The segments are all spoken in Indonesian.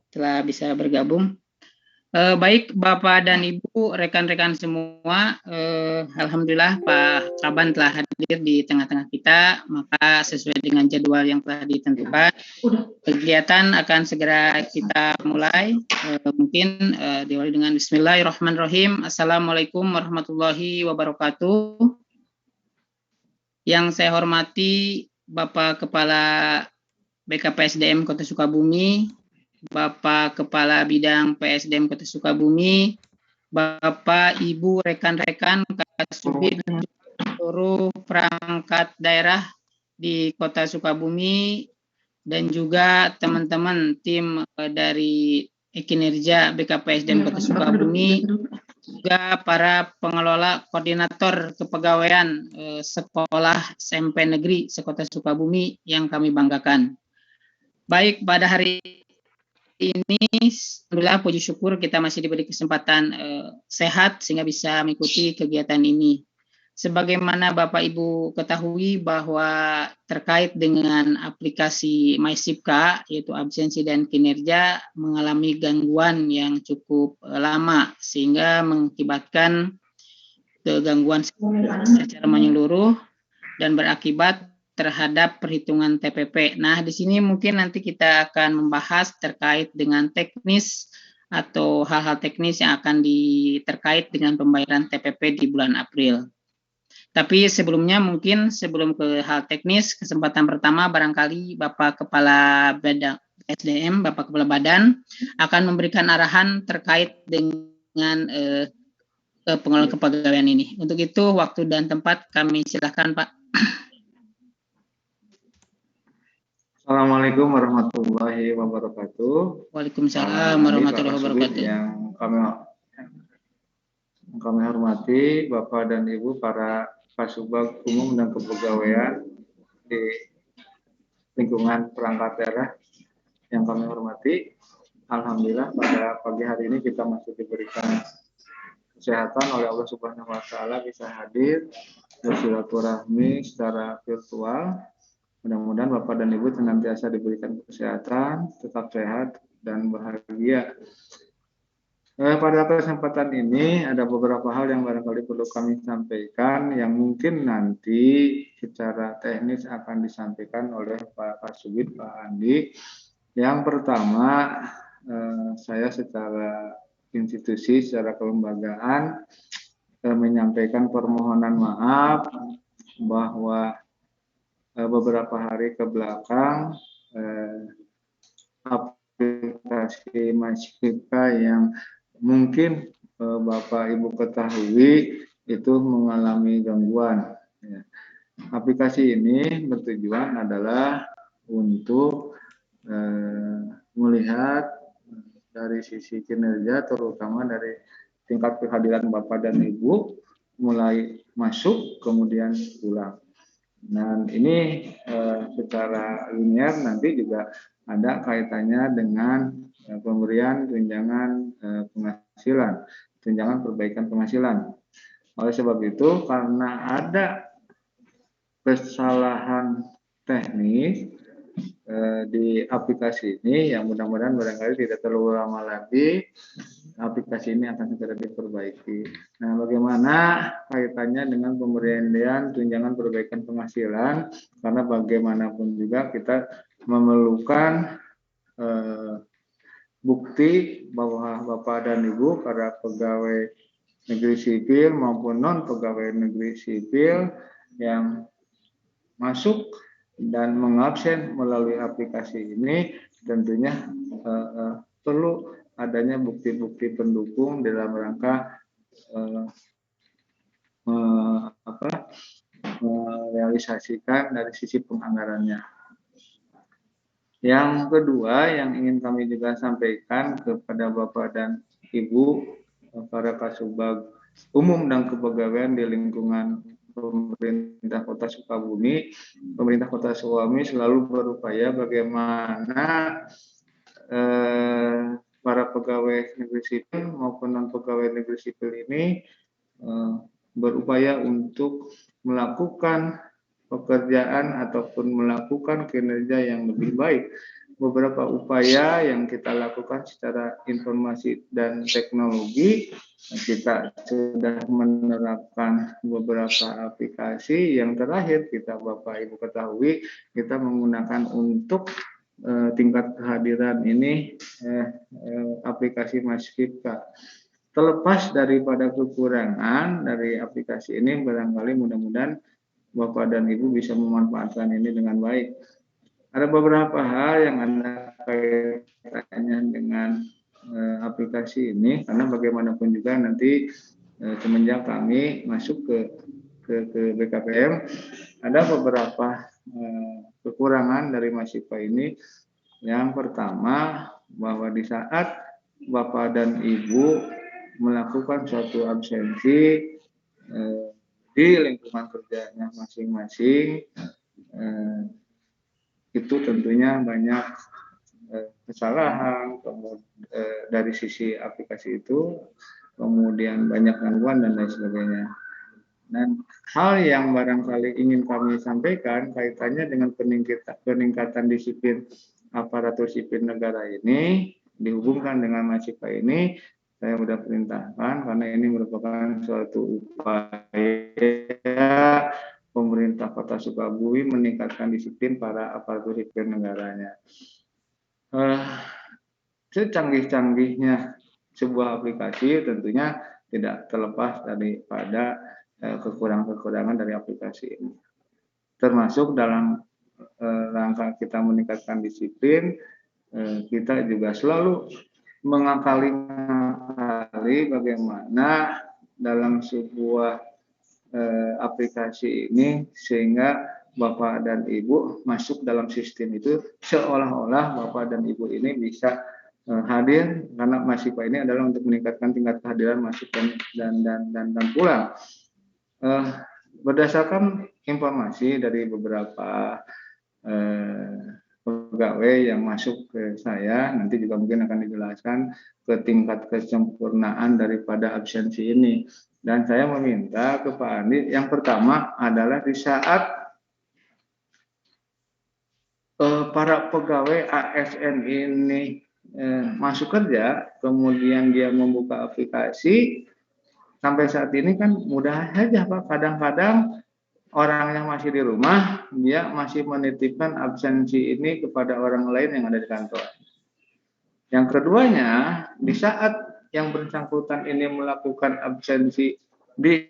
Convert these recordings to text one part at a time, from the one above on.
telah bisa bergabung. Baik Bapak dan Ibu, rekan-rekan semua, alhamdulillah Pak Kaban telah hadir di tengah-tengah kita, maka sesuai dengan jadwal yang telah ditentukan, kegiatan akan segera kita mulai. Mungkin diawali dengan Bismillahirrahmanirrahim. Assalamualaikum warahmatullahi wabarakatuh. Yang saya hormati Bapak Kepala BKPSDM Kota Sukabumi, Bapak Kepala Bidang PSDM Kota Sukabumi, Bapak, Ibu, rekan-rekan Kasubdit, seluruh perangkat daerah di Kota Sukabumi, dan juga teman-teman tim dari kinerja BKPSDM Kota Sukabumi, juga para pengelola koordinator kepegawaian sekolah SMP negeri sekota Sukabumi yang kami banggakan. Baik, pada hari ini, alhamdulillah puji syukur kita masih diberi kesempatan sehat sehingga bisa mengikuti kegiatan ini. Sebagaimana Bapak Ibu ketahui bahwa terkait dengan aplikasi MySipka, yaitu absensi dan kinerja, mengalami gangguan yang cukup lama sehingga mengakibatkan kegangguan secara menyeluruh dan berakibat terhadap perhitungan TPP. Nah, di sini mungkin nanti kita akan membahas terkait dengan teknis atau hal-hal teknis yang akan terkait dengan pembayaran TPP di bulan April. Tapi sebelumnya mungkin sebelum ke hal teknis, kesempatan pertama barangkali Bapak Kepala Badan SDM, Bapak Kepala Badan akan memberikan arahan terkait dengan pengelolaan kepegawaian ini. Untuk itu waktu dan tempat kami silakan Pak. Assalamualaikum warahmatullahi wabarakatuh. Waalaikumsalam warahmatullahi wabarakatuh. Yang kami hormati Bapak dan Ibu para Kasubag Umum dan Kepegawaian di lingkungan perangkat daerah yang kami hormati. Alhamdulillah pada pagi hari ini kita masih diberikan kesehatan oleh Allah Subhanahu wa taala, bisa hadir bersilaturahmi secara virtual. Mudah-mudahan Bapak dan Ibu senantiasa diberikan kesehatan, tetap sehat dan bahagia. Pada kesempatan ini ada beberapa hal yang barangkali perlu kami sampaikan yang mungkin nanti secara teknis akan disampaikan oleh Pak Kasubit, Pak Andi. Yang pertama, saya secara institusi, secara kelembagaan menyampaikan permohonan maaf bahwa beberapa hari ke belakang aplikasi MySipka yang mungkin Bapak Ibu ketahui itu mengalami gangguan. Aplikasi ini bertujuan adalah untuk melihat dari sisi kinerja, terutama dari tingkat kehadiran Bapak dan Ibu, mulai masuk kemudian pulang. Dan ini secara linear nanti juga ada kaitannya dengan pemberian tunjangan penghasilan, tunjangan perbaikan penghasilan. Oleh sebab itu, karena ada kesalahan teknis di aplikasi ini, yang mudah-mudahan barangkali tidak terlalu lama lagi aplikasi ini akan segera diperbaiki. Nah, bagaimana kaitannya dengan pemberian tunjangan perbaikan penghasilan? Karena bagaimanapun juga kita memerlukan bukti bahwa Bapak dan Ibu para pegawai negeri sipil maupun non pegawai negeri sipil yang masuk dan mengabsen melalui aplikasi ini tentunya perlu adanya bukti-bukti pendukung dalam rangka merealisasikan dari sisi penganggarannya. Yang kedua yang ingin kami juga sampaikan kepada Bapak dan Ibu para Kasubag Umum dan Kepegawaian di lingkungan pemerintah Kota Sukabumi, pemerintah Kota Sukabumi selalu berupaya bagaimana para pegawai negeri sipil maupun non pegawai negeri sipil ini berupaya untuk melakukan pekerjaan ataupun melakukan kinerja yang lebih baik beberapa upaya yang kita lakukan secara informasi dan teknologi. Kita sudah menerapkan beberapa aplikasi. Yang terakhir kita Bapak Ibu ketahui, kita menggunakan untuk tingkat kehadiran ini aplikasi Masifka. Terlepas daripada kekurangan dari aplikasi ini, barangkali mudah-mudahan Bapak dan Ibu bisa memanfaatkan ini dengan baik. Ada beberapa hal yang Anda kaitannya dengan aplikasi ini, karena bagaimanapun juga nanti semenjak kami masuk ke BKPM, ada beberapa kekurangan dari Masifka ini. Yang pertama, bahwa di saat Bapak dan Ibu melakukan suatu absensi di lingkungan kerjanya masing-masing, itu tentunya banyak kesalahan dari sisi aplikasi itu, kemudian banyak gangguan dan lain sebagainya. Dan hal yang barangkali ingin kami sampaikan kaitannya dengan peningkatan disiplin aparatur sipil negara ini dihubungkan dengan Masifka ini, saya sudah perintahkan karena ini merupakan suatu upaya pemerintah Kota Sukabumi meningkatkan disiplin para aparatur sipil negaranya. Secanggih-canggihnya sebuah aplikasi tentunya tidak terlepas daripada kekurangan-kekurangan dari aplikasi ini. Termasuk dalam rangka kita meningkatkan disiplin, kita juga selalu mengakali bagaimana dalam sebuah aplikasi ini sehingga Bapak dan Ibu masuk dalam sistem itu seolah-olah Bapak dan Ibu ini bisa hadir, karena Masifka ini adalah untuk meningkatkan tingkat kehadiran masuk dan pulang. Berdasarkan informasi dari beberapa pegawai yang masuk ke saya, nanti juga mungkin akan dijelaskan ke tingkat kesempurnaan daripada absensi ini. Dan saya meminta ke Pak Andi, yang pertama adalah di saat para pegawai ASN ini masuk kerja, kemudian dia membuka aplikasi, sampai saat ini kan mudah saja Pak, kadang-kadang orang yang masih di rumah, dia masih menitipkan absensi ini kepada orang lain yang ada di kantor. Yang keduanya, di saat yang bersangkutan ini melakukan absensi di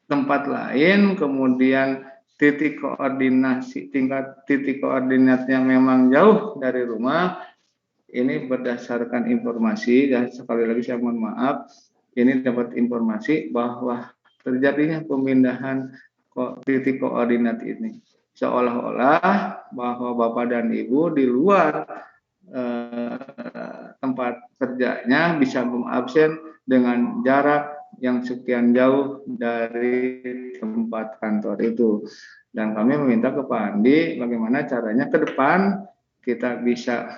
tempat lain, kemudian tingkat titik koordinatnya memang jauh dari rumah, ini berdasarkan informasi, dan sekali lagi saya mohon maaf, ini dapat informasi bahwa terjadinya pemindahan titik koordinat ini seolah-olah bahwa Bapak dan Ibu di luar tempat kerjanya bisa mengabsen dengan jarak yang sekian jauh dari tempat kantor itu. Dan kami meminta ke Pak Andi bagaimana caranya ke depan kita bisa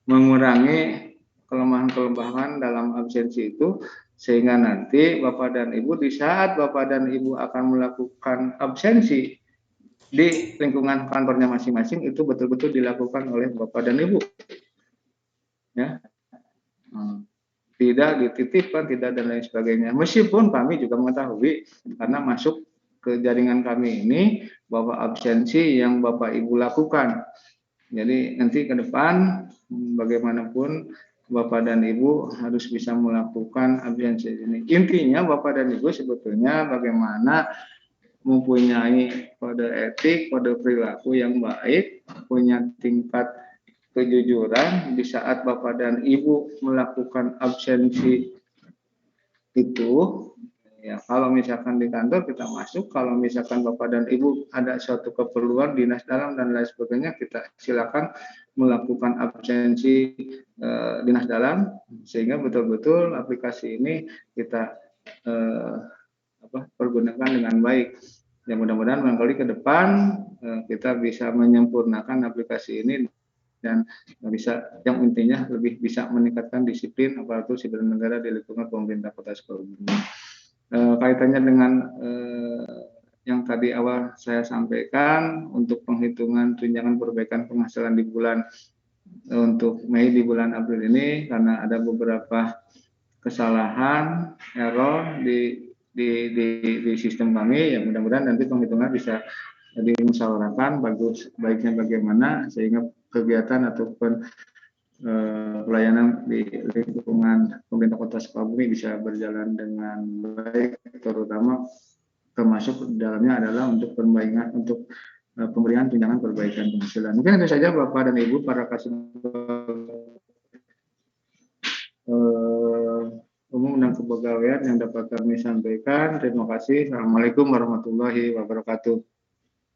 mengurangi kelemahan-kelemahan dalam absensi itu, sehingga nanti Bapak dan Ibu di saat Bapak dan Ibu akan melakukan absensi di lingkungan kantornya masing-masing itu betul-betul dilakukan oleh Bapak dan Ibu, ya, tidak dititipkan, tidak dan lain sebagainya. Meskipun kami juga mengetahui karena masuk ke jaringan kami ini bahwa absensi yang Bapak Ibu lakukan. Jadi nanti ke depan bagaimanapun Bapak dan Ibu harus bisa melakukan absensi ini. Intinya Bapak dan Ibu sebetulnya bagaimana mempunyai kode etik, kode perilaku yang baik, punya tingkat kejujuran di saat Bapak dan Ibu melakukan absensi itu. Ya, kalau misalkan di kantor kita masuk, kalau misalkan Bapak dan Ibu ada suatu keperluan dinas dalam dan lain sebagainya, kita silakan melakukan absensi dinas dalam, sehingga betul-betul aplikasi ini kita pergunakan dengan baik. Ya, mudah-mudahan barangkali ke depan kita bisa menyempurnakan aplikasi ini dan bisa, yang intinya lebih bisa meningkatkan disiplin aparatur sipil negara di lingkungan pemerintah Kota Sukabumi. Kaitannya dengan yang tadi awal saya sampaikan untuk penghitungan tunjangan perbaikan penghasilan di bulan untuk Mei di bulan April ini karena ada beberapa kesalahan error di sistem kami, ya mudah-mudahan nanti penghitungan bisa dimusyawarahkan baiknya bagaimana sehingga kegiatan ataupun pelayanan di lingkungan pemerintah Kota Sukabumi bisa berjalan dengan baik, terutama termasuk dalamnya adalah untuk pemberian tunjangan perbaikan penghasilan. Mungkin itu saja Bapak dan Ibu para kasubag umum dan kepegawaian yang dapat kami sampaikan. Terima kasih. Assalamualaikum warahmatullahi wabarakatuh.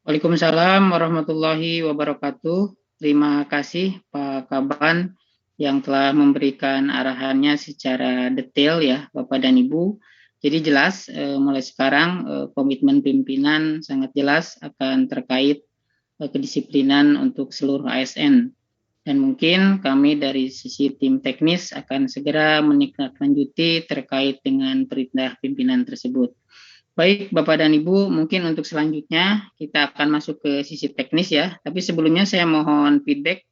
Waalaikumsalam warahmatullahi wabarakatuh. Terima kasih Pak Kaban yang telah memberikan arahannya secara detail ya Bapak dan Ibu. Jadi jelas mulai sekarang komitmen pimpinan sangat jelas akan terkait kedisiplinan untuk seluruh ASN. Dan mungkin kami dari sisi tim teknis akan segera menindaklanjuti terkait dengan perintah pimpinan tersebut. Baik Bapak dan Ibu, mungkin untuk selanjutnya kita akan masuk ke sisi teknis ya. Tapi sebelumnya saya mohon feedback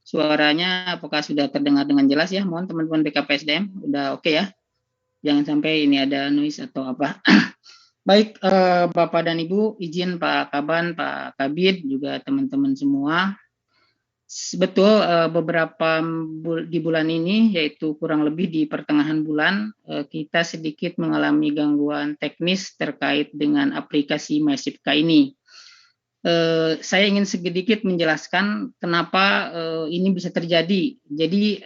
suaranya apakah sudah terdengar dengan jelas ya. Mohon teman-teman BKPSDM udah oke ya. Jangan sampai ini ada noise atau apa. Baik Bapak dan Ibu, izin Pak Kaban, Pak Kabid, juga teman-teman semua. Betul beberapa di bulan ini, yaitu kurang lebih di pertengahan bulan, kita sedikit mengalami gangguan teknis terkait dengan aplikasi MySipka ini. Saya ingin sedikit menjelaskan kenapa ini bisa terjadi. Jadi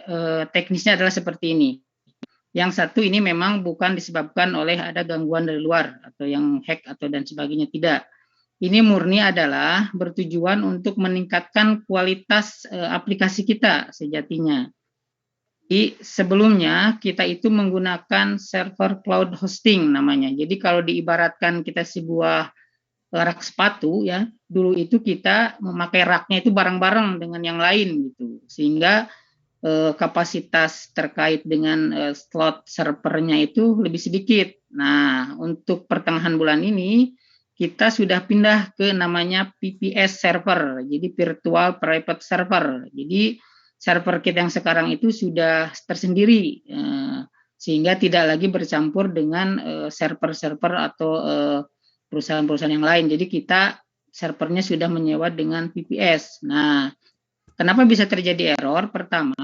teknisnya adalah seperti ini. Yang satu ini memang bukan disebabkan oleh ada gangguan dari luar atau yang hack atau dan sebagainya, tidak. Ini murni adalah bertujuan untuk meningkatkan kualitas aplikasi kita sejatinya. Jadi sebelumnya kita itu menggunakan server cloud hosting namanya. Jadi kalau diibaratkan kita sebuah rak sepatu ya, dulu itu kita memakai raknya itu bareng-bareng dengan yang lain gitu. Sehingga kapasitas terkait dengan slot servernya itu lebih sedikit. Nah, untuk pertengahan bulan ini kita sudah pindah ke namanya VPS server, jadi virtual private server. Jadi server kita yang sekarang itu sudah tersendiri, sehingga tidak lagi bercampur dengan server-server atau perusahaan-perusahaan yang lain. Jadi kita servernya sudah menyewa dengan VPS. Nah, kenapa bisa terjadi error? Pertama,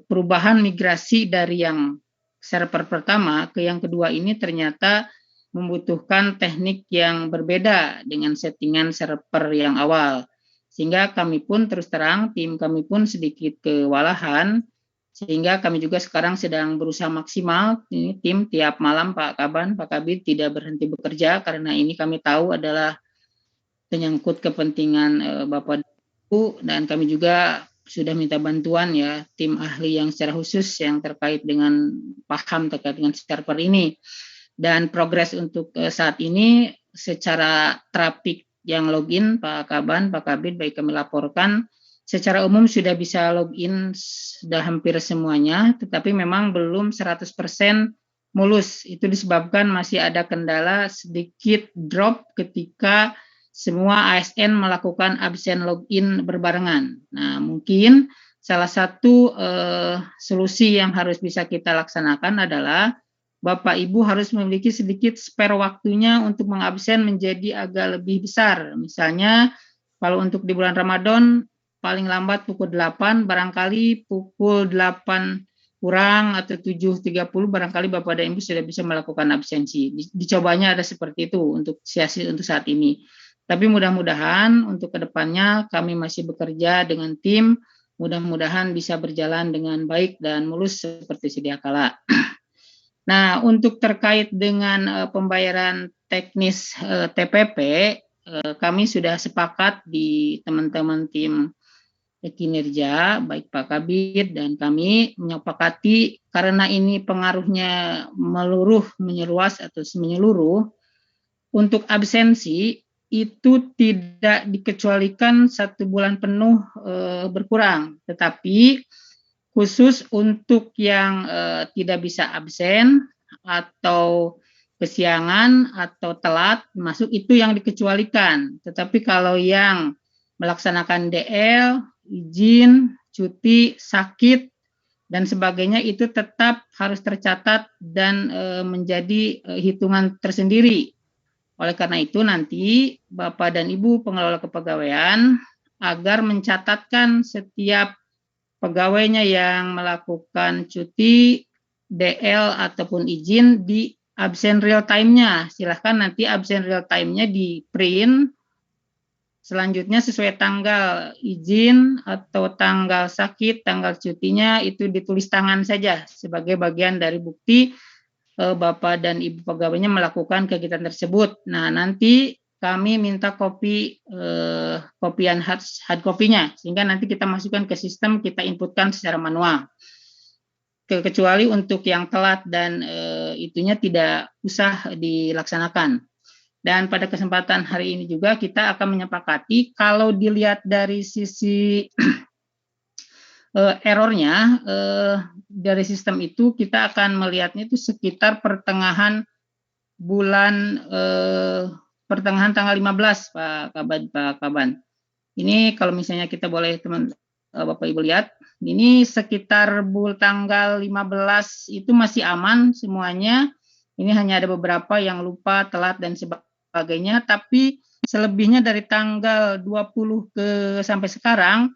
perubahan migrasi dari yang server pertama ke yang kedua ini ternyata membutuhkan teknik yang berbeda dengan settingan server yang awal. Sehingga kami pun terus terang, tim kami pun sedikit kewalahan, sehingga kami juga sekarang sedang berusaha maksimal. Ini tim tiap malam Pak Kaban, Pak Kabid tidak berhenti bekerja, karena ini kami tahu adalah menyangkut kepentingan Bapak Ibu, dan kami juga sudah minta bantuan ya tim ahli yang secara khusus yang terkait dengan paham terkait dengan server ini. Dan progres untuk saat ini secara traffic yang login Pak Kaban, Pak Kabid, baik kami laporkan secara umum sudah bisa login sudah hampir semuanya, tetapi memang belum 100% mulus. Itu disebabkan masih ada kendala sedikit drop ketika semua ASN melakukan absen login berbarengan. Nah, mungkin salah satu solusi yang harus bisa kita laksanakan adalah Bapak Ibu harus memiliki sedikit spare waktunya untuk mengabsen menjadi agak lebih besar. Misalnya kalau untuk di bulan Ramadan paling lambat pukul 8, barangkali pukul 8 kurang atau 7.30 barangkali Bapak dan Ibu sudah bisa melakukan absensi. Dicobanya ada seperti itu untuk saat ini. Tapi mudah-mudahan untuk kedepannya kami masih bekerja dengan tim, mudah-mudahan bisa berjalan dengan baik dan mulus seperti sedia kala. Nah, untuk terkait dengan pembayaran teknis TPP, kami sudah sepakat di teman-teman tim kinerja, baik Pak Kabid dan kami menyepakati karena ini pengaruhnya menyeluas atau menyeluruh, untuk absensi itu tidak dikecualikan 1 bulan penuh berkurang, tetapi khusus untuk yang tidak bisa absen atau kesiangan atau telat masuk itu yang dikecualikan. Tetapi kalau yang melaksanakan DL, izin, cuti, sakit, dan sebagainya itu tetap harus tercatat dan menjadi hitungan tersendiri. Oleh karena itu nanti Bapak dan Ibu pengelola kepegawaian agar mencatatkan setiap pegawainya yang melakukan cuti, DL ataupun izin di absen real time-nya. Silahkan nanti absen real time-nya di print. Selanjutnya sesuai tanggal izin atau tanggal sakit, tanggal cutinya itu ditulis tangan saja sebagai bagian dari bukti Bapak dan Ibu pegawainya melakukan kegiatan tersebut. Nah, nanti kami minta kopian hard copy-nya sehingga nanti kita masukkan ke sistem, kita inputkan secara manual. Kecuali untuk yang telat dan itunya tidak usah dilaksanakan. Dan pada kesempatan hari ini juga kita akan menyepakati kalau dilihat dari sisi errornya dari sistem itu kita akan melihatnya itu sekitar pertengahan pertengahan tanggal 15 Pak Kaban. Ini kalau misalnya kita boleh Bapak Ibu lihat, ini sekitar tanggal 15 itu masih aman semuanya. Ini hanya ada beberapa yang lupa, telat dan sebagainya, tapi selebihnya dari tanggal 20 sampai sekarang,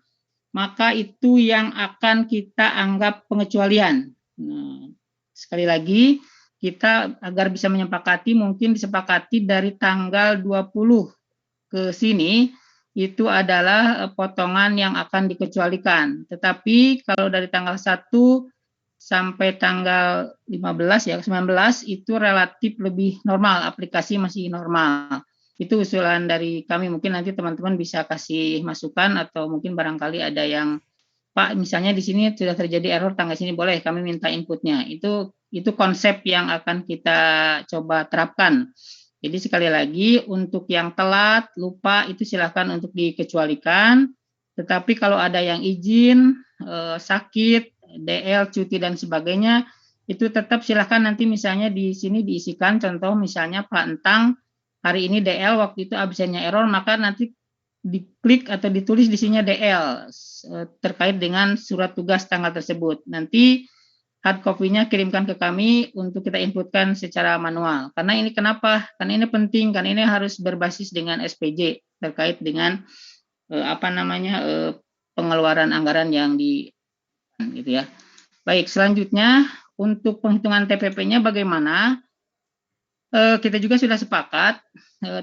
maka itu yang akan kita anggap pengecualian. Nah, sekali lagi, kita agar bisa menyepakati, mungkin disepakati dari tanggal 20 ke sini, itu adalah potongan yang akan dikecualikan. Tetapi kalau dari tanggal 1 sampai tanggal 15 ya 19 itu relatif lebih normal, aplikasi masih normal. Itu usulan dari kami, mungkin nanti teman-teman bisa kasih masukan atau mungkin barangkali ada yang Pak misalnya di sini sudah terjadi error tanggal sini, boleh kami minta inputnya. Itu konsep yang akan kita coba terapkan. Jadi sekali lagi untuk yang telat, lupa itu silakan untuk dikecualikan. Tetapi kalau ada yang izin, sakit, DL, cuti dan sebagainya, itu tetap silakan nanti misalnya di sini diisikan contoh misalnya Pak Entang hari ini DL, waktu itu absennya error, maka nanti diklik atau ditulis di sini DL terkait dengan surat tugas tanggal tersebut. Nanti hard copy-nya kirimkan ke kami untuk kita inputkan secara manual. Karena ini kenapa? Karena ini penting, karena ini harus berbasis dengan SPJ terkait dengan pengeluaran anggaran yang gitu ya. Baik, selanjutnya untuk penghitungan TPP-nya bagaimana? Kita juga sudah sepakat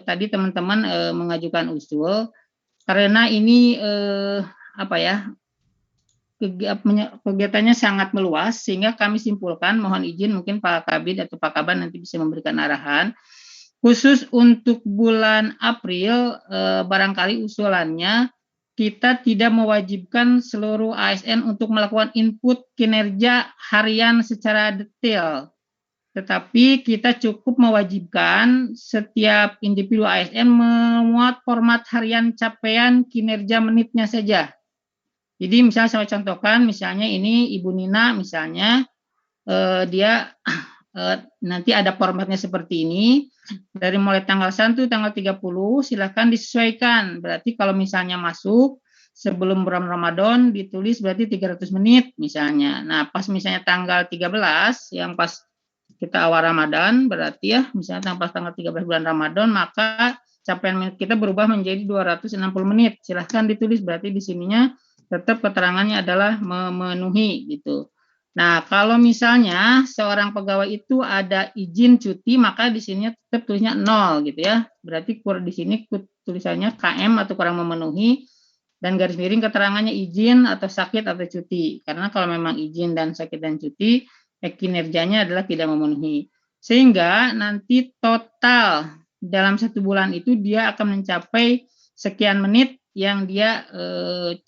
tadi teman-teman mengajukan usul karena ini kegiatannya sangat meluas sehingga kami simpulkan, mohon izin mungkin Pak Kabid atau Pak Kaban nanti bisa memberikan arahan. Khusus untuk bulan April barangkali usulannya kita tidak mewajibkan seluruh ASN untuk melakukan input kinerja harian secara detail. Tetapi kita cukup mewajibkan setiap individu ASN memuat format harian capaian kinerja menitnya saja. Jadi misalnya saya contohkan, misalnya ini Ibu Nina misalnya, dia nanti ada formatnya seperti ini, dari mulai tanggal 1, tanggal 30, silakan disesuaikan. Berarti kalau misalnya masuk sebelum bulan Ramadan, ditulis berarti 300 menit misalnya. Nah, pas misalnya tanggal 13, yang pas kita awal Ramadan, berarti ya, misalnya pas tanggal 13 bulan Ramadan, maka capaian menit kita berubah menjadi 260 menit. Silahkan ditulis, berarti di sininya tetap keterangannya adalah memenuhi gitu. Nah, kalau misalnya seorang pegawai itu ada izin cuti, maka di sini tetap tulisnya 0 gitu ya. Berarti di sini tulisannya KM atau kurang memenuhi dan garis miring keterangannya izin atau sakit atau cuti. Karena kalau memang izin dan sakit dan cuti, kinerjanya adalah tidak memenuhi. Sehingga nanti total dalam 1 bulan itu dia akan mencapai sekian menit yang dia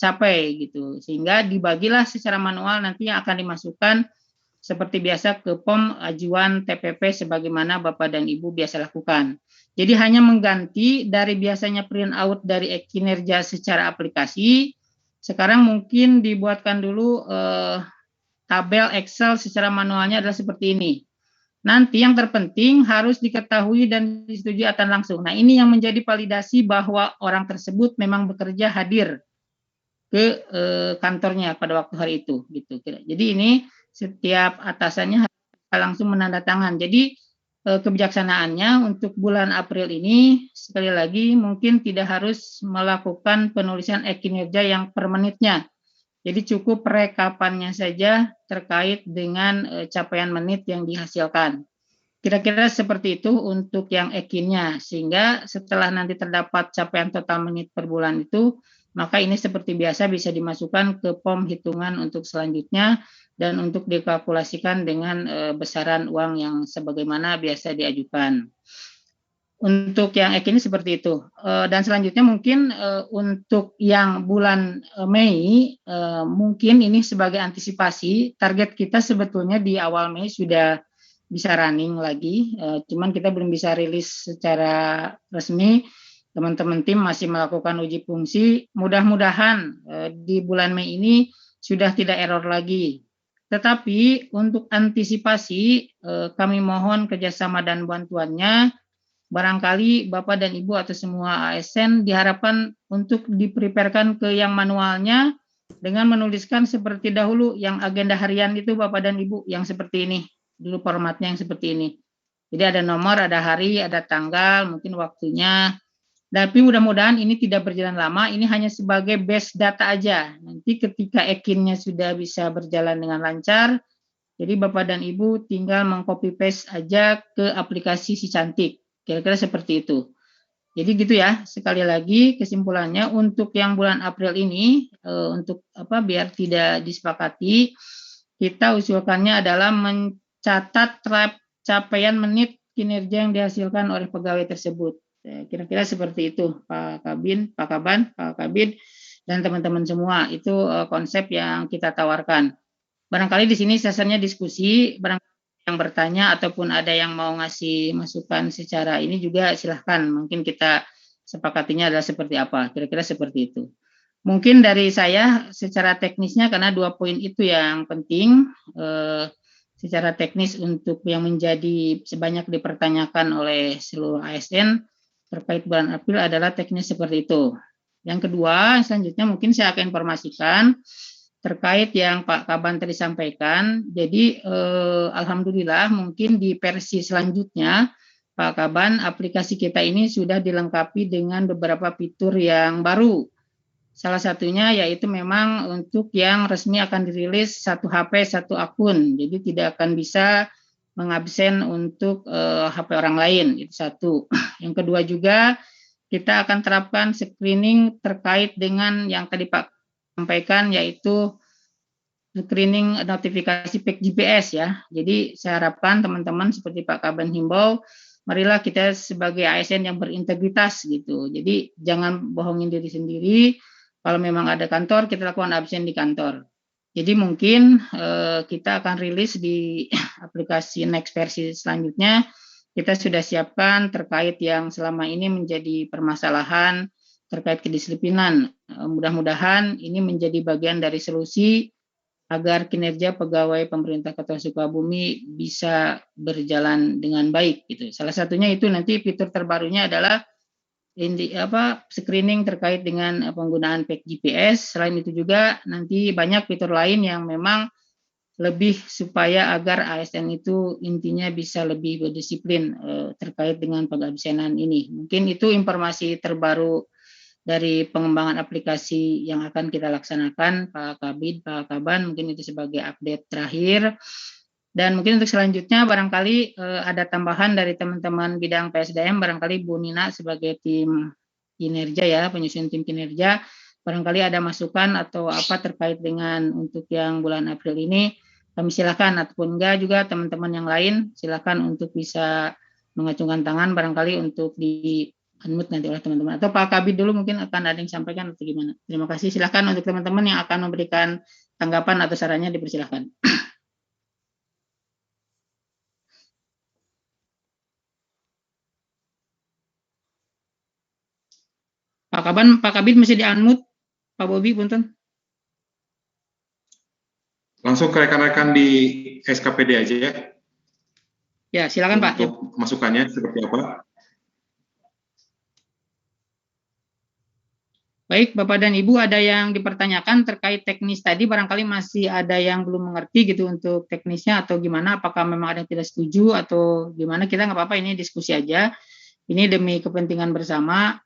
capai gitu, sehingga dibagilah secara manual nanti yang akan dimasukkan seperti biasa ke POM ajuan TPP sebagaimana Bapak dan Ibu biasa lakukan. Jadi hanya mengganti dari biasanya print out dari kinerja secara aplikasi, sekarang mungkin dibuatkan dulu tabel Excel secara manualnya adalah seperti ini. nanti yang terpenting harus diketahui dan disetujui akan langsung. Nah, ini yang menjadi validasi bahwa orang tersebut memang bekerja hadir ke kantornya pada waktu hari itu gitu. Jadi ini setiap atasannya harus langsung menandatangan. Jadi kebijaksanaannya untuk bulan April ini sekali lagi mungkin tidak harus melakukan penulisan kinerja yang per menitnya. Jadi cukup rekapannya saja terkait dengan capaian menit yang dihasilkan. Kira-kira seperti itu untuk yang ekinnya, sehingga setelah nanti terdapat capaian total menit per bulan itu, maka ini seperti biasa bisa dimasukkan ke POM hitungan untuk selanjutnya dan untuk dikalkulasikan dengan besaran uang yang sebagaimana biasa diajukan. Untuk yang ek ini seperti itu. Dan selanjutnya mungkin untuk yang bulan Mei, mungkin ini sebagai antisipasi, target kita sebetulnya di awal Mei sudah bisa running lagi, cuman kita belum bisa rilis secara resmi. Teman-teman tim masih melakukan uji fungsi. Mudah-mudahan di bulan Mei ini sudah tidak error lagi. Tetapi untuk antisipasi, kami mohon kerjasama dan bantuannya. Barangkali Bapak dan Ibu atau semua ASN diharapkan untuk dipreparekan ke yang manualnya dengan menuliskan seperti dahulu yang agenda harian itu Bapak dan Ibu yang seperti ini. Dulu formatnya yang seperti ini. Jadi ada nomor, ada hari, ada tanggal, mungkin waktunya. Tapi mudah-mudahan ini tidak berjalan lama, ini hanya sebagai base data aja. Nanti ketika ekinnya sudah bisa berjalan dengan lancar, jadi Bapak dan Ibu tinggal mengcopy paste aja ke aplikasi Si Cantik. Kira-kira seperti itu. Jadi gitu ya, sekali lagi kesimpulannya untuk yang bulan April ini, untuk biar tidak disepakati, kita usulkannya adalah mencatat capaian menit kinerja yang dihasilkan oleh pegawai tersebut. Kira-kira seperti itu, Pak Kaban, Pak Kabid, dan teman-teman semua. Itu konsep yang kita tawarkan. Barangkali di sini sesarnya diskusi, barangkali yang bertanya ataupun ada yang mau ngasih masukan secara ini juga silahkan. Mungkin kita sepakatinya adalah seperti apa, kira-kira seperti itu. Mungkin dari saya secara teknisnya karena 2 poin itu yang penting, secara teknis untuk yang menjadi sebanyak dipertanyakan oleh seluruh ASN terkait bulan April adalah teknis seperti itu. Yang kedua, selanjutnya mungkin saya akan informasikan terkait yang Pak Kaban tadi sampaikan. Jadi alhamdulillah mungkin di versi selanjutnya Pak Kaban aplikasi kita ini sudah dilengkapi dengan beberapa fitur yang baru. Salah satunya yaitu memang untuk yang resmi akan dirilis 1 HP 1 akun. Jadi tidak akan bisa mengabsen untuk HP orang lain, itu satu. Yang kedua juga kita akan terapkan screening terkait dengan yang tadi Pak sampaikan yaitu screening notifikasi PEG GPS ya. Jadi saya harapkan teman-teman seperti Pak Kaban himbau, marilah kita sebagai ASN yang berintegritas gitu. Jadi jangan bohongin diri sendiri. Kalau memang ada kantor, kita lakukan absen di kantor. Jadi mungkin kita akan rilis di aplikasi next versi selanjutnya. Kita sudah siapkan terkait yang selama ini menjadi permasalahan terkait kedisiplinan. Mudah-mudahan ini menjadi bagian dari solusi agar kinerja pegawai pemerintah Kota Sukabumi bisa berjalan dengan baik. Gitu. Salah satunya itu nanti fitur terbarunya adalah screening terkait dengan penggunaan PEG GPS. Selain itu juga nanti banyak fitur lain yang memang lebih supaya agar ASN itu intinya bisa lebih berdisiplin terkait dengan pengabsenan ini. Mungkin itu informasi terbaru dari pengembangan aplikasi yang akan kita laksanakan, Pak Kabid, Pak Kaban, mungkin itu sebagai update terakhir. Dan mungkin untuk selanjutnya barangkali ada tambahan dari teman-teman bidang PSDM, barangkali Bu Nina sebagai tim kinerja ya, penyusun tim kinerja, barangkali ada masukan atau apa terkait dengan untuk yang bulan April ini, kami silakan ataupun enggak juga teman-teman yang lain silakan untuk bisa mengacungkan tangan barangkali untuk di unmute nanti oleh teman-teman. Atau Pak Kabid dulu mungkin akan ada yang sampaikan atau gimana. Terima kasih, silakan untuk teman-teman yang akan memberikan tanggapan atau sarannya dipersilakan. Pak Kabid masih di-unmute. Pak Bobi, punten. Langsung ke rekan-rekan di SKPD aja ya. Ya, silakan Pak. Untuk masukannya seperti apa? Baik, Bapak dan Ibu, ada yang dipertanyakan terkait teknis tadi, barangkali masih ada yang belum mengerti gitu untuk teknisnya atau gimana, apakah memang ada yang tidak setuju atau gimana, kita nggak apa-apa, ini diskusi aja. Ini demi kepentingan bersama.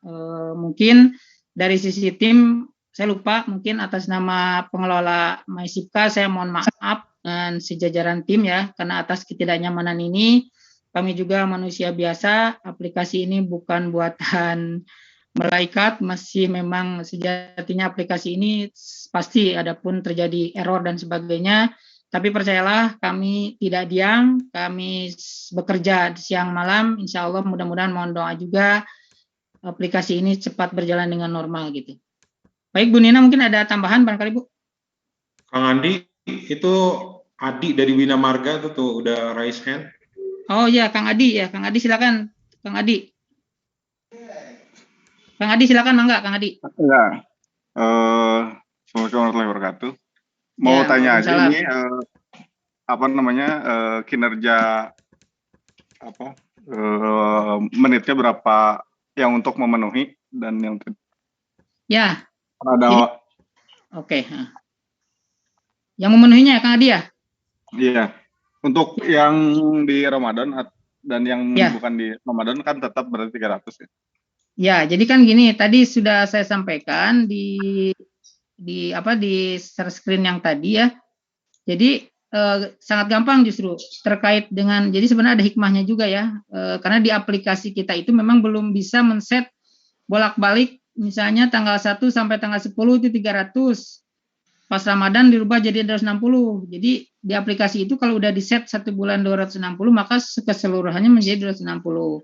Mungkin dari sisi tim, saya lupa, mungkin atas nama pengelola MySipka, saya mohon maaf dan sejajaran tim ya, karena atas ketidaknyamanan ini, kami juga manusia biasa, aplikasi ini bukan buatan malaikat, masih memang sejatinya aplikasi ini pasti ada pun terjadi error dan sebagainya, tapi percayalah kami tidak diam, kami bekerja siang malam, insya Allah mudah-mudahan mohon doa juga aplikasi ini cepat berjalan dengan normal gitu. Baik Bu Nina, mungkin ada tambahan barangkali Bu? Kang Andi, itu Adi dari Wina Marga tuh udah raise hand. Oh ya, Kang Adi ya, Kang Adi silakan, Kang Adi. Kang Adi silakan, mangga Kang Adi. Ya, Assalamualaikum warahmatullahi wabarakatuh. Mau Ya, tanya aja waalaikumsalam. ini apa namanya kinerja apa menitnya berapa yang untuk memenuhi dan yang Ya, ada oke. Yang memenuhinya Kang Adi ya? iya untuk yang di Ramadan dan yang Ya. bukan di Ramadan kan tetap berarti 300 ya. Ya, jadi kan gini, tadi sudah saya sampaikan di share screen yang tadi ya. Jadi sangat gampang justru terkait dengan, jadi sebenarnya ada hikmahnya juga ya, karena di aplikasi kita itu memang belum bisa men-set bolak-balik, misalnya tanggal 1 sampai tanggal 10 itu 300, pas Ramadan dirubah jadi 260. Jadi di aplikasi itu kalau udah di set 1 bulan 260, maka keseluruhannya menjadi 260.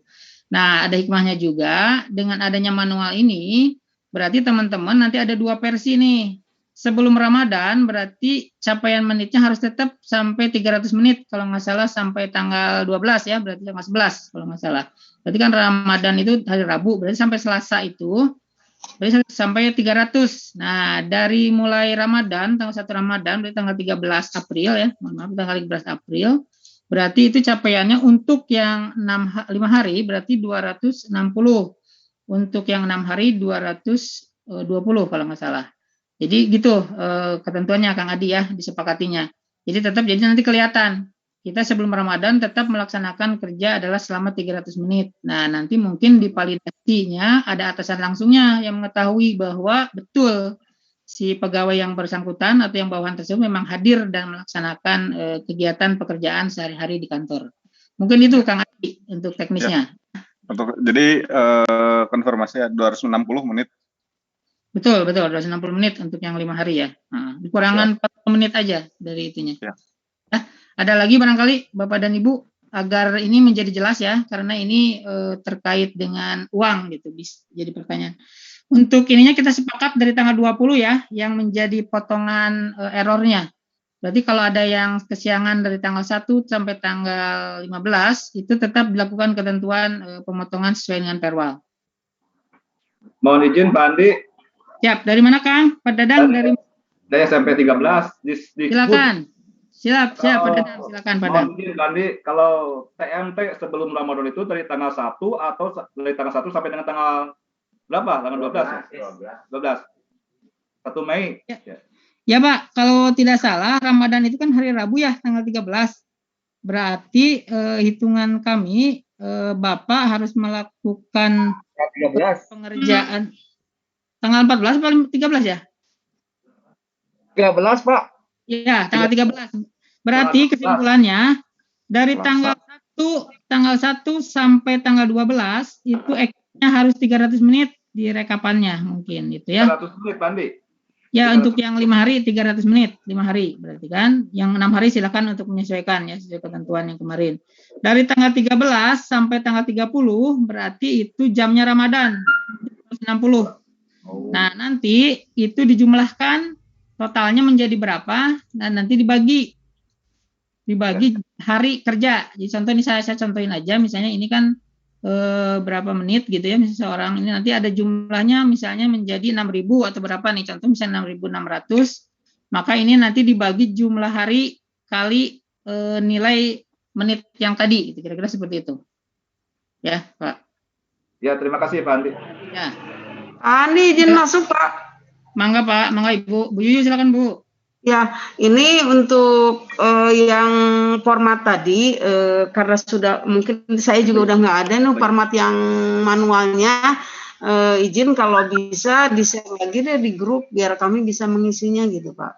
Nah, ada hikmahnya juga, dengan adanya manual ini, berarti teman-teman nanti ada 2 versi nih. Sebelum Ramadan, berarti capaian menitnya harus tetap sampai 300 menit, kalau nggak salah sampai tanggal 12 ya, berarti tanggal 11 kalau nggak salah. Berarti kan Ramadan itu hari Rabu, berarti sampai Selasa itu, berarti sampai 300. Nah, dari mulai Ramadan, tanggal 1 Ramadan, berarti tanggal 13 April ya, mohon maaf, tanggal 13 April, berarti itu capaiannya untuk yang 5 hari berarti 260. Untuk yang 6 hari 220 kalau nggak salah. Jadi gitu ketentuannya Kang Adi ya, disepakatinya. Jadi tetap jadi nanti kelihatan. Kita sebelum Ramadan tetap melaksanakan kerja adalah selama 300 menit. Nah, nanti mungkin di validasinya ada atasan langsungnya yang mengetahui bahwa betul si pegawai yang bersangkutan atau yang bawahan tersebut memang hadir dan melaksanakan kegiatan pekerjaan sehari-hari di kantor. Mungkin itu Kang Adi untuk teknisnya. Ya. Jadi konfirmasi 260 menit. Betul, 260 menit untuk yang 5 hari ya. Nah, dikurangan 40 menit aja dari itunya. Ya. Nah, ada lagi barangkali Bapak dan Ibu agar ini menjadi jelas ya, karena ini terkait dengan uang gitu, jadi pertanyaan. Untuk ininya kita sepakat dari tanggal 20 ya, yang menjadi potongan errornya. Berarti kalau ada yang kesiangan dari tanggal 1 sampai tanggal 15, itu tetap dilakukan ketentuan pemotongan sesuai dengan perwal. Mohon izin Pak Andi. Siap, dari mana Kang? Pak Dadang? Dari SMP 13. Silakan. Siap, Pak Dadang. Silakan Pak Dadang. Mohon izin Pak Andi, kalau TMT sebelum Ramadan itu dari tanggal 1 atau dari tanggal 1 sampai dengan tanggal berapa? Tanggal 12. 12. 1 Mei. Ya Pak, kalau tidak salah Ramadan itu kan hari Rabu ya, tanggal 13. Berarti hitungan kami Bapak harus melakukan 13. pengerjaan tanggal 14 atau 13 ya? 13 Pak. Ya, tanggal 13. Berarti kesimpulannya dari tanggal 1 sampai tanggal 12 itu X-nya harus 300 menit di rekapannya mungkin gitu ya. 300 menit Pak Andi. Ya, untuk yang 5 hari 300 menit, 5 hari berarti kan. Yang 6 hari silakan untuk menyesuaikan ya sesuai ketentuan yang kemarin. Dari tanggal 13 sampai tanggal 30 berarti itu jamnya Ramadan 60. Nah, nanti itu dijumlahkan totalnya menjadi berapa dan nanti dibagi hari kerja. Jadi contoh ini saya contohin aja, misalnya ini kan berapa menit gitu ya, misalnya seorang ini nanti ada jumlahnya misalnya menjadi 6.000 atau berapa nih, contoh misalnya 6.600, maka ini nanti dibagi jumlah hari kali nilai menit yang tadi, gitu. Kira-kira seperti itu. Ya, Pak. Ya, terima kasih Pak Andi. Ya, Pak Andi izin masuk Pak. mangga Pak, mangga Ibu. Bu Yuyu silakan Bu. Ya, ini untuk yang format tadi, karena sudah mungkin saya juga udah nggak ada nih format yang manualnya, izin kalau bisa di-share lagi deh di grup biar kami bisa mengisinya gitu Pak.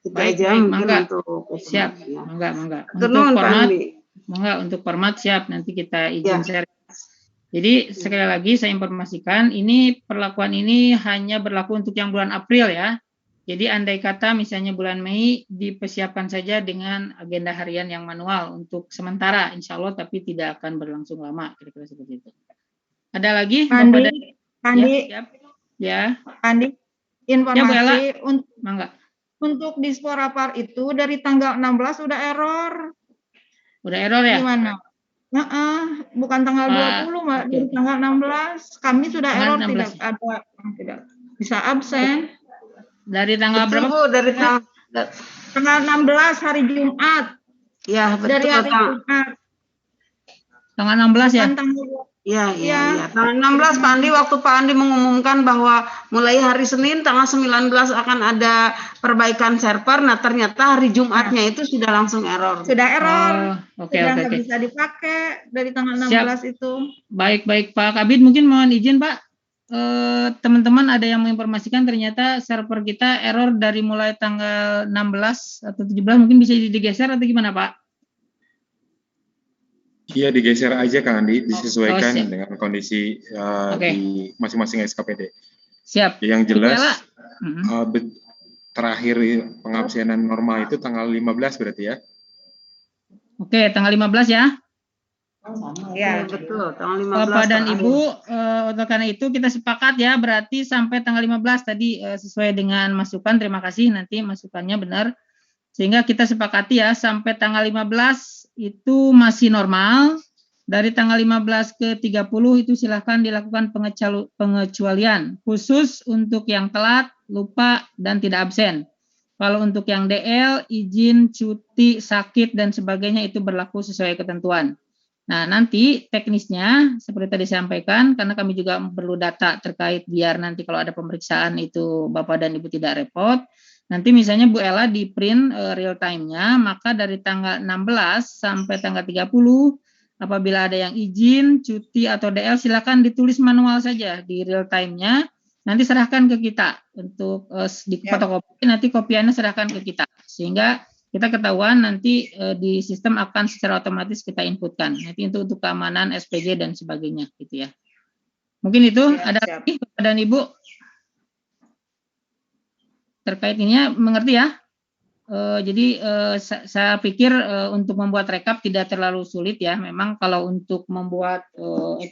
Itu Baik, aja baik, mungkin mangga. untuk Siap, formatnya. mangga. Hatur Untuk nuhun, Pak format, Andi. mangga untuk format siap. Nanti kita izin Ya. share. Jadi sekali lagi saya informasikan, ini perlakuan ini hanya berlaku untuk yang bulan April ya. Jadi andai kata misalnya bulan Mei dipersiapkan saja dengan agenda harian yang manual untuk sementara, insya Allah, tapi tidak akan berlangsung lama, kira-kira seperti itu. Ada lagi? Bapak dan- Andi, Ya, siap. Ya, Andi, Bu Ella. informasi mangga. untuk Disporapar itu dari tanggal 16 udah error. Udah error ya? Gimana? Bukan tanggal 20, Mbak. oke, Dari oke. tanggal 16. Kami sudah Tanggal error, 16. tidak bisa absen. Dari tanggal Betul berapa? Bu, dari Tanggal 16 hari Jumat. ya betul Dari hari Kang. Jumat. Tanggal 16 ya? Bukan tanggal Ya. Iya. Tanggal 16 Pak Andi, waktu Pak Andi mengumumkan bahwa mulai hari Senin tanggal 19 akan ada perbaikan server, nah ternyata hari Jumatnya itu sudah langsung error. sudah error. Oh, oke. Sudah nggak bisa dipakai dari tanggal Siap. 16 itu. Baik Pak Kabid, mungkin mohon izin Pak, teman-teman ada yang menginformasikan ternyata server kita error dari mulai tanggal 16 atau 17, mungkin bisa digeser atau gimana Pak? Iya, digeser aja Kang Andi, disesuaikan siap. dengan kondisi Oke. di masing-masing SKPD. Siap. Yang Bu Ella. jelas terakhir pengabsenan normal itu tanggal 15 berarti ya. Oke, tanggal 15 ya. Ya. Betul, tanggal 15. Bapak dan terakhir. Ibu, oleh karena itu kita sepakat ya, berarti sampai tanggal 15 tadi sesuai dengan masukan, terima kasih, nanti masukannya benar. Sehingga kita sepakati ya, sampai tanggal 15 itu masih normal, dari tanggal 15 ke 30 itu silahkan dilakukan pengecualian, khusus untuk yang telat, lupa, dan tidak absen. Kalau untuk yang DL, izin, cuti, sakit, dan sebagainya itu berlaku sesuai ketentuan. Nah, nanti teknisnya seperti tadi disampaikan, karena kami juga perlu data terkait biar nanti kalau ada pemeriksaan itu Bapak dan Ibu tidak repot. Nanti misalnya Bu Ella di print real time-nya, maka dari tanggal 16 sampai tanggal 30, apabila ada yang izin, cuti, atau DL, silakan ditulis manual saja di real time-nya. Nanti serahkan ke kita untuk di fotokopi, nanti kopiannya serahkan ke kita. Sehingga kita ketahuan nanti di sistem akan secara otomatis kita inputkan. Nanti itu untuk keamanan SPG dan sebagainya gitu ya. Mungkin itu ada lagi Bapak dan Ibu terkait ininya mengerti ya. Jadi saya pikir untuk membuat rekap tidak terlalu sulit ya. Memang kalau untuk membuat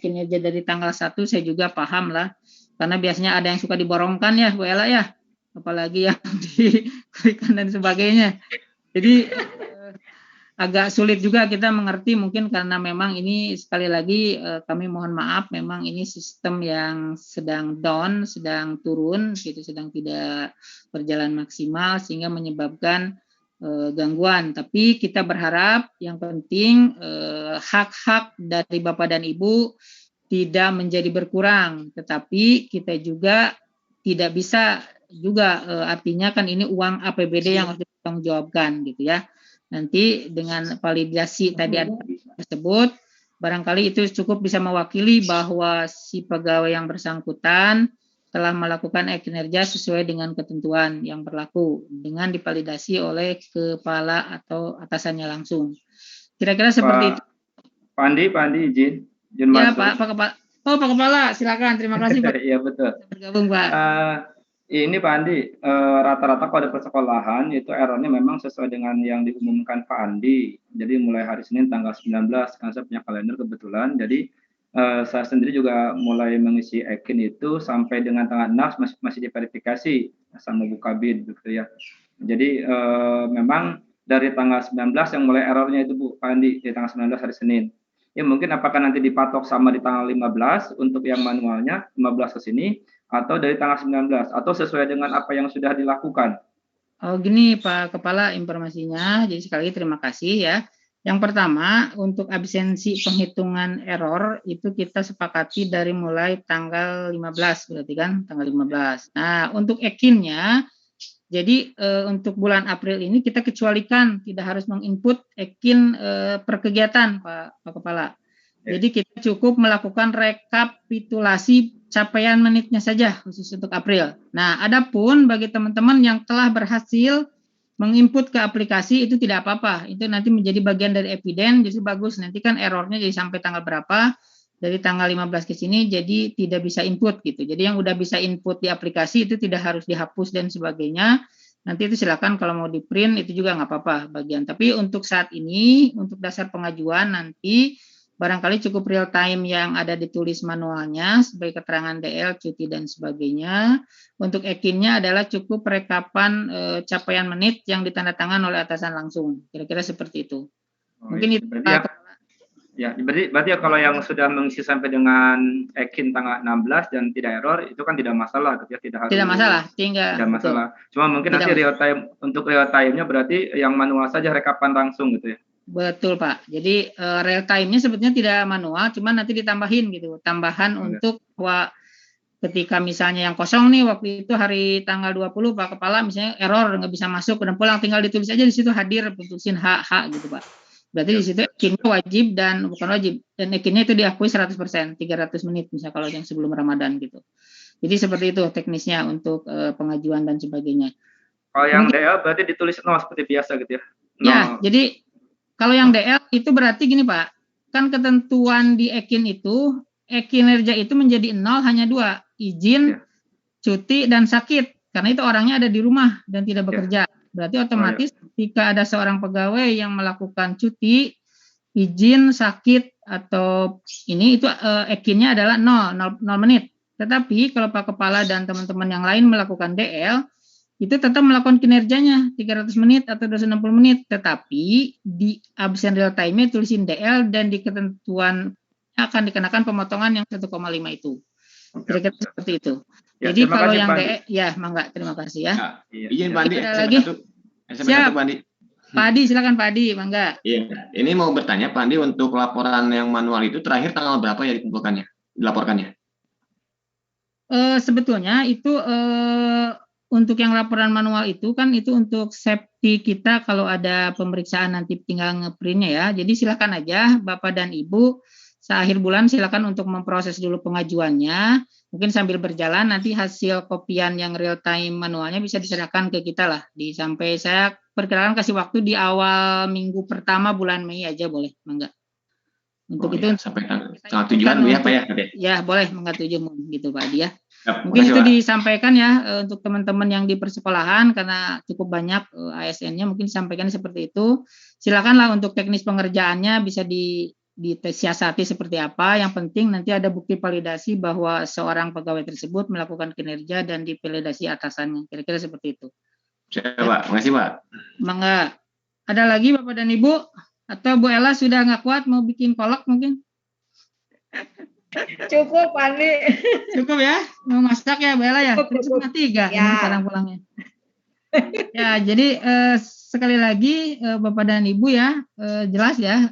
kinerja dari tanggal 1 saya juga paham lah. Karena biasanya ada yang suka diborongkan ya Bu Ella ya. Apalagi yang diklikan dan sebagainya. Jadi agak sulit juga kita mengerti mungkin karena memang ini sekali lagi kami mohon maaf memang ini sistem yang sedang down, sedang turun, gitu, sedang tidak berjalan maksimal sehingga menyebabkan gangguan. Tapi kita berharap yang penting hak-hak dari Bapak dan Ibu tidak menjadi berkurang, tetapi kita juga tidak bisa juga artinya kan ini uang APBD yang harus ditanggungjawabkan gitu ya. Nanti dengan validasi tadi tersebut barangkali itu cukup bisa mewakili bahwa si pegawai yang bersangkutan telah melakukan kinerja sesuai dengan ketentuan yang berlaku dengan divalidasi oleh kepala atau atasannya langsung. Kira-kira seperti itu. Pak Andi izin Ya masuk. Pak Kepala. Oh Pak Kepala, silakan. Terima kasih Pak. Iya betul. Bergabung Pak. Ini Pak Andi, rata-rata kode persekolahan itu errornya memang sesuai dengan yang diumumkan Pak Andi. Jadi mulai hari Senin tanggal 19, karena saya punya kalender kebetulan. Jadi saya sendiri juga mulai mengisi EKIN itu sampai dengan tanggal 6 masih diverifikasi sama Bu Kabid gitu ya. Jadi memang dari tanggal 19 yang mulai errornya itu Bu Pak Andi, di tanggal 19 hari Senin. Ya mungkin apakah nanti dipatok sama di tanggal 15 untuk yang manualnya, 15 ke sini, atau dari tanggal 19 atau sesuai dengan apa yang sudah dilakukan. Oh gini Pak Kepala informasinya, jadi sekali lagi terima kasih ya. Yang pertama, untuk absensi penghitungan error itu kita sepakati dari mulai tanggal 15, berarti kan tanggal 15. Nah, untuk ekinnya, jadi untuk bulan April ini kita kecualikan tidak harus menginput ekin per kegiatan, Pak Kepala. Jadi kita cukup melakukan rekapitulasi capaian menitnya saja khusus untuk April. Nah, adapun bagi teman-teman yang telah berhasil menginput ke aplikasi itu tidak apa-apa. Itu nanti menjadi bagian dari eviden, jadi bagus. Nanti kan errornya jadi sampai tanggal berapa, dari tanggal 15 ke sini jadi tidak bisa input gitu. Jadi yang udah bisa input di aplikasi itu tidak harus dihapus dan sebagainya. Nanti itu silakan kalau mau di print itu juga nggak apa-apa bagian. Tapi untuk saat ini, untuk dasar pengajuan nanti barangkali cukup real time yang ada ditulis manualnya sebagai keterangan DL, cuti dan sebagainya. Untuk ekinnya adalah cukup rekapan capaian menit yang ditandatangan oleh atasan langsung. Kira-kira seperti itu. Mungkin itu. Berarti ya kalau yang sudah mengisi sampai dengan ekin tanggal 16 dan tidak error itu kan tidak masalah gitu ya, tidak masalah, tinggal tidak masalah. Cuma mungkin nanti real time, untuk real time-nya berarti yang manual saja rekapan langsung gitu ya. Betul Pak. Jadi real time-nya sebetulnya tidak manual, cuman nanti ditambahin gitu. Tambahan untuk bahwa ketika misalnya yang kosong nih waktu itu hari tanggal 20 Pak Kepala misalnya error nggak bisa masuk dan pulang, tinggal ditulis aja di situ hadir, tulisin HH gitu Pak. Berarti di situ ekinnya wajib dan bukan wajib, dan ekinnya itu diakui 100%, 300 menit misalnya kalau yang sebelum Ramadan gitu. Jadi seperti itu teknisnya untuk pengajuan dan sebagainya. Kalau yang DL berarti ditulis 0 seperti biasa gitu ya. 0. Ya, jadi kalau yang DL itu berarti gini Pak, kan ketentuan di ekin itu, kinerja itu menjadi 0 hanya 2, izin, cuti, dan sakit. Karena itu orangnya ada di rumah dan tidak bekerja. Berarti otomatis ketika ada seorang pegawai yang melakukan cuti, izin, sakit, atau ini itu ekinnya adalah 0 menit. Tetapi kalau Pak Kepala dan teman-teman yang lain melakukan DL, itu tetap melakukan kinerjanya 300 menit atau 260 menit, tetapi di absen real time-nya tulisin DL dan di ketentuan akan dikenakan pemotongan yang 1,5 itu. Kira-kira seperti itu. Ya, jadi kalau kasih, yang Pandi. DL, ya Mangga, terima kasih ya. Izin Pak Andi, ada lagi? Siap. Pak Adi, silakan Pak Adi, Mangga. Iya, ini mau bertanya Pak Andi, untuk laporan yang manual itu terakhir tanggal berapa ya dikumpulkannya, dilaporkannya? Sebetulnya itu untuk yang laporan manual itu kan itu untuk safety kita kalau ada pemeriksaan nanti tinggal ngeprintnya ya. Jadi silakan aja Bapak dan Ibu seakhir bulan silakan untuk memproses dulu pengajuannya. Mungkin sambil berjalan nanti hasil kopian yang real time manualnya bisa diserahkan ke kita lah. Sampai saya perkirakan kasih waktu di awal minggu pertama bulan Mei aja boleh, Mangga. Untuk itu sampai tanggal 7-an ya Pak ya? Ya boleh, Mangga 7 gitu Pak Adi ya. Mungkin itu disampaikan ya untuk teman-teman yang di persekolahan karena cukup banyak ASN-nya mungkin disampaikan seperti itu. Silakanlah untuk teknis pengerjaannya bisa disiasati seperti apa. Yang penting nanti ada bukti validasi bahwa seorang pegawai tersebut melakukan kinerja dan divalidasi atasannya. Kira-kira seperti itu. Siap Pak, makasih Pak. Mangga. Ada lagi Bapak dan Ibu? Atau Bu Ella sudah nggak kuat mau bikin kolak mungkin? Cukup, Andi. Cukup ya? Mau masak ya, Bu Ella ya? Cukup. 3 Ya. sekarang pulangnya. Ya, jadi sekali lagi Bapak dan Ibu ya, jelas ya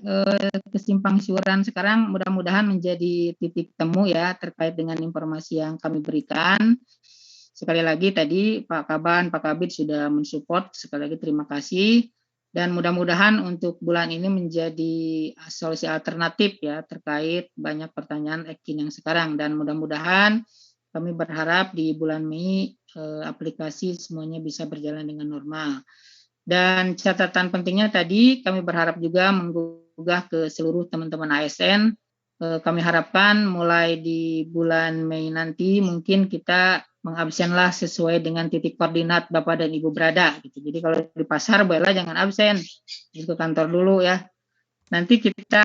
kesimpang siuran sekarang mudah-mudahan menjadi titik temu ya terkait dengan informasi yang kami berikan. Sekali lagi tadi Pak Kaban, Pak Kabid sudah mensupport, sekali lagi terima kasih. Dan mudah-mudahan untuk bulan ini menjadi solusi alternatif ya terkait banyak pertanyaan ekin yang sekarang. Dan mudah-mudahan kami berharap di bulan Mei aplikasi semuanya bisa berjalan dengan normal. Dan catatan pentingnya tadi kami berharap juga menggugah ke seluruh teman-teman ASN. Kami harapkan mulai di bulan Mei nanti mungkin kita mengabsenlah sesuai dengan titik koordinat Bapak dan Ibu berada. Gitu. Jadi kalau di pasar bolehlah jangan absen, ke kantor dulu ya. Nanti kita